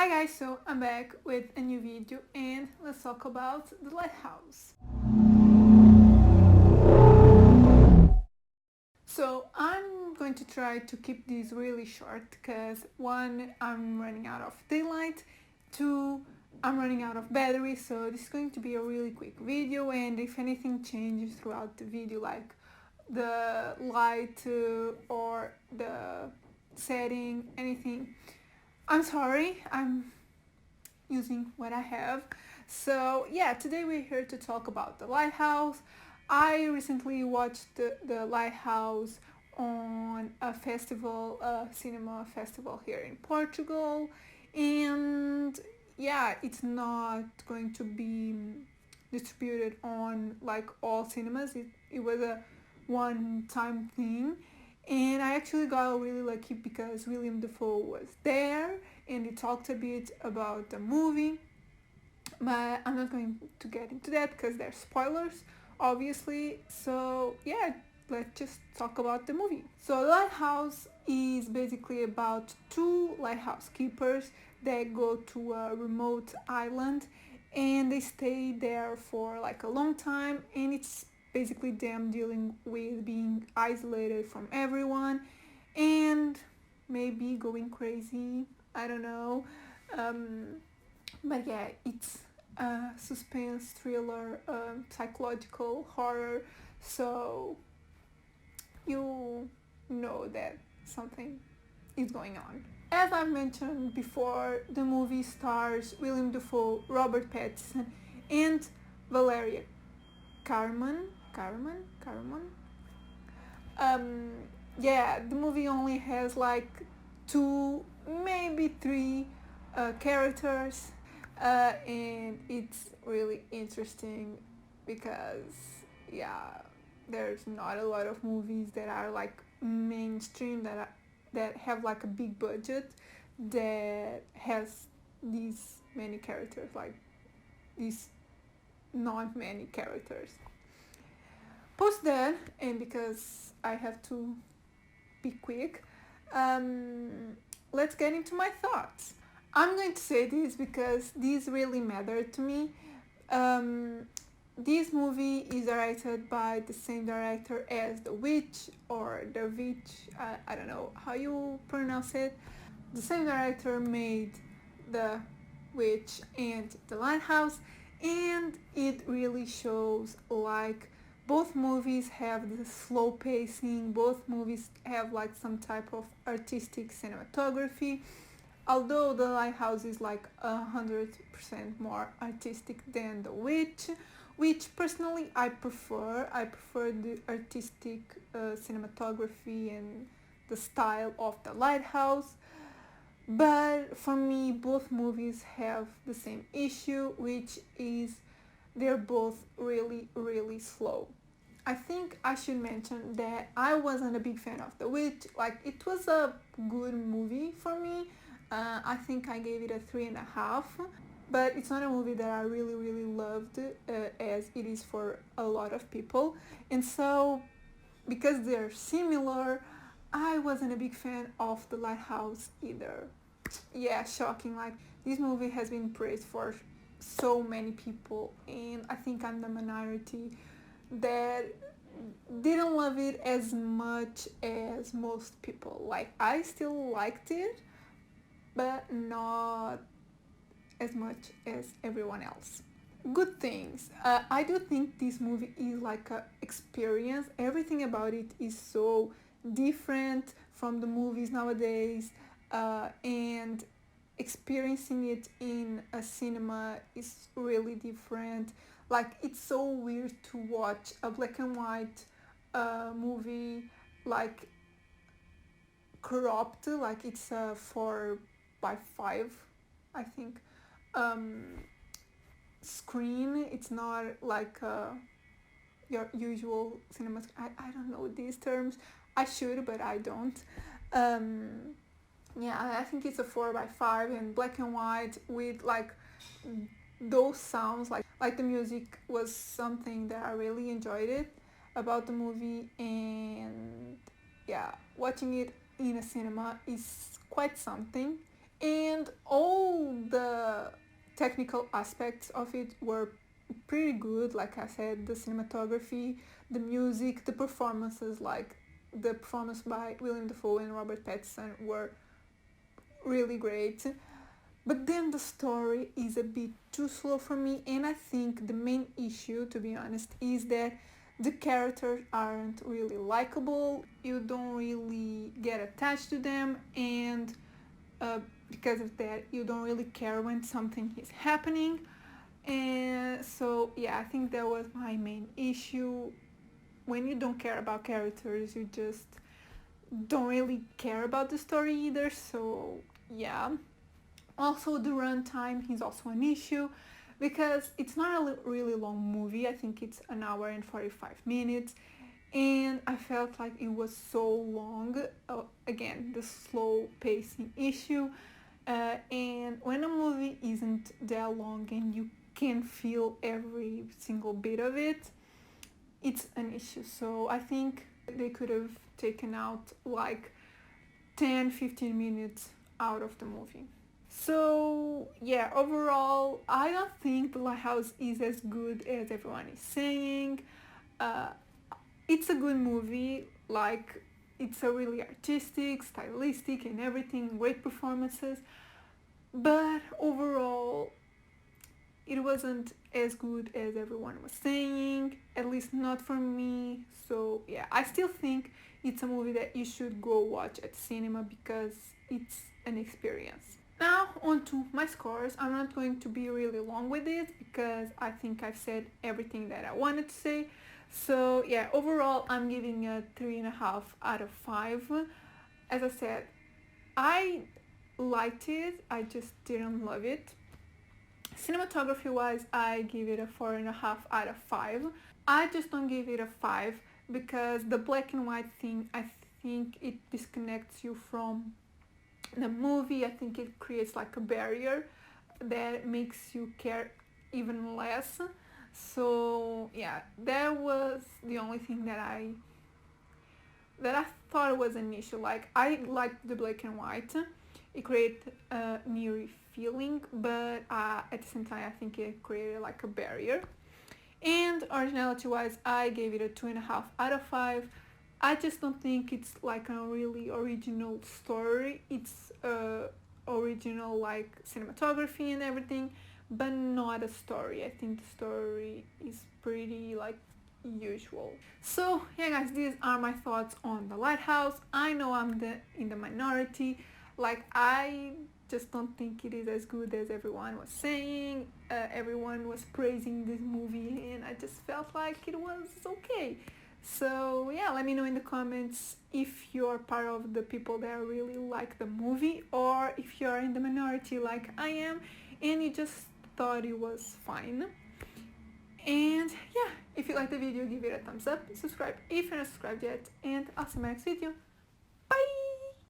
Hi guys, so I'm back with a new video and let's talk about the Lighthouse. So I'm going to try to keep this really short because one, I'm running out of daylight, two, I'm running out of battery, so this is going to be a really quick video, and if anything changes throughout the video, like the light or the setting, anything, I'm sorry, I'm using what I have. So yeah, today we're here to talk about the Lighthouse. I recently watched the Lighthouse on a festival, a cinema festival here in Portugal, and yeah, it's not going to be distributed on like all cinemas. It was a one-time thing, and I actually got really lucky because William Dafoe was there and he talked a bit about the movie, but I'm not going to get into that because there's spoilers, obviously. So yeah, let's just talk about the movie. So Lighthouse is basically about two lighthouse keepers that go to a remote island and they stay there for like a long time, and it's basically them dealing with being isolated from everyone and maybe going crazy. I don't know. But yeah, it's a suspense thriller, psychological horror, so you know that something is going on. As I've mentioned before, the movie stars William Dafoe, Robert Pattinson, and Valeria Carman. Um, yeah, the movie only has like two, maybe three characters, and it's really interesting because yeah, there's not a lot of movies that are like mainstream that have like a big budget that has these many characters, like these not many characters. Post that, and because I have to be quick, let's get into my thoughts. I'm going to say this because these really matter to me. This movie is directed by the same director as The Witch or The Witch, I don't know how you pronounce it. The same director made The Witch and The Lighthouse, and it really shows like both movies have the slow pacing, both movies have like some type of artistic cinematography, although The Lighthouse is like 100% more artistic than The Witch, which personally I prefer. I prefer the artistic cinematography and the style of The Lighthouse. But for me, both movies have the same issue, which is they're both really, really slow. I think I should mention that I wasn't a big fan of The Witch. Like, it was a good movie for me. I think I gave it a 3.5. But it's not a movie that I really, really loved as it is for a lot of people. And so, because they're similar, I wasn't a big fan of The Lighthouse either. Yeah, shocking. Like, this movie has been praised for so many people, and I think I'm the minority that didn't love it as much as most people. Like, I still liked it, but not as much as everyone else. Good things. I do think this movie is like a experience. Everything about it is so different from the movies nowadays, and experiencing it in a cinema is really different. Like, it's so weird to watch a black and white movie, like cropped, like it's a 4:5, I think, screen. It's not like your usual cinema. I don't know these terms. I should, but I don't. Yeah, I think it's a 4:5 and black and white with like those sounds. Like the music was something that I really enjoyed it about the movie, and yeah, watching it in a cinema is quite something. And all technical aspects of it were pretty good. Like I said, the cinematography, the music, the performances, like the performance by William Dafoe and Robert Pattinson were really great. But then the story is a bit too slow for me, and I think the main issue, to be honest, is that the characters aren't really likable. You don't really get attached to them, and because of that, you don't really care when something is happening. And so, yeah, I think that was my main issue. When you don't care about characters, you just don't really care about the story either. So, yeah. Also, the runtime is also an issue because it's not a really long movie. I think it's an hour and 45 minutes, and I felt like it was so long. Again, the slow pacing issue. And when a movie isn't that long and you can feel every single bit of it, it's an issue. So I think they could have taken out like 10-15 minutes out of the movie. So yeah, overall, I don't think The Lighthouse is as good as everyone is saying. It's a good movie, like it's a really artistic, stylistic and everything, great performances, but overall it wasn't as good as everyone was saying, at least not for me. So yeah, I still think it's a movie that you should go watch at cinema because it's an experience. Now on to my scores. I'm not going to be really long with it because I think I've said everything that I wanted to say. So yeah, overall I'm giving a 3.5 out of 5. As I said, I liked it, I just didn't love it. Cinematography wise, I give it a 4.5 out of 5. I just don't give it a 5 because the black and white thing, I think it disconnects you from the movie. I think it creates like a barrier that makes you care even less. So yeah, that was the only thing that I thought was an issue. Like I liked the black and white, it created a eerie feeling, but at the same time I think it created like a barrier. And originality wise, I gave it a 2.5 out of 5. I just don't think it's like a really original story. It's original like cinematography and everything, but not a story. I think the story is pretty like usual. So yeah guys, these are my thoughts on The Lighthouse. I know I'm in the minority. Like I just don't think it is as good as everyone was saying. Everyone was praising this movie and I just felt like it was okay. So yeah, let me know in the comments if you're part of the people that really like the movie, or if you're in the minority like I am and you just thought it was fine. And yeah, if you liked the video, give it a thumbs up, subscribe if you're not subscribed yet, and I'll see you in my next video.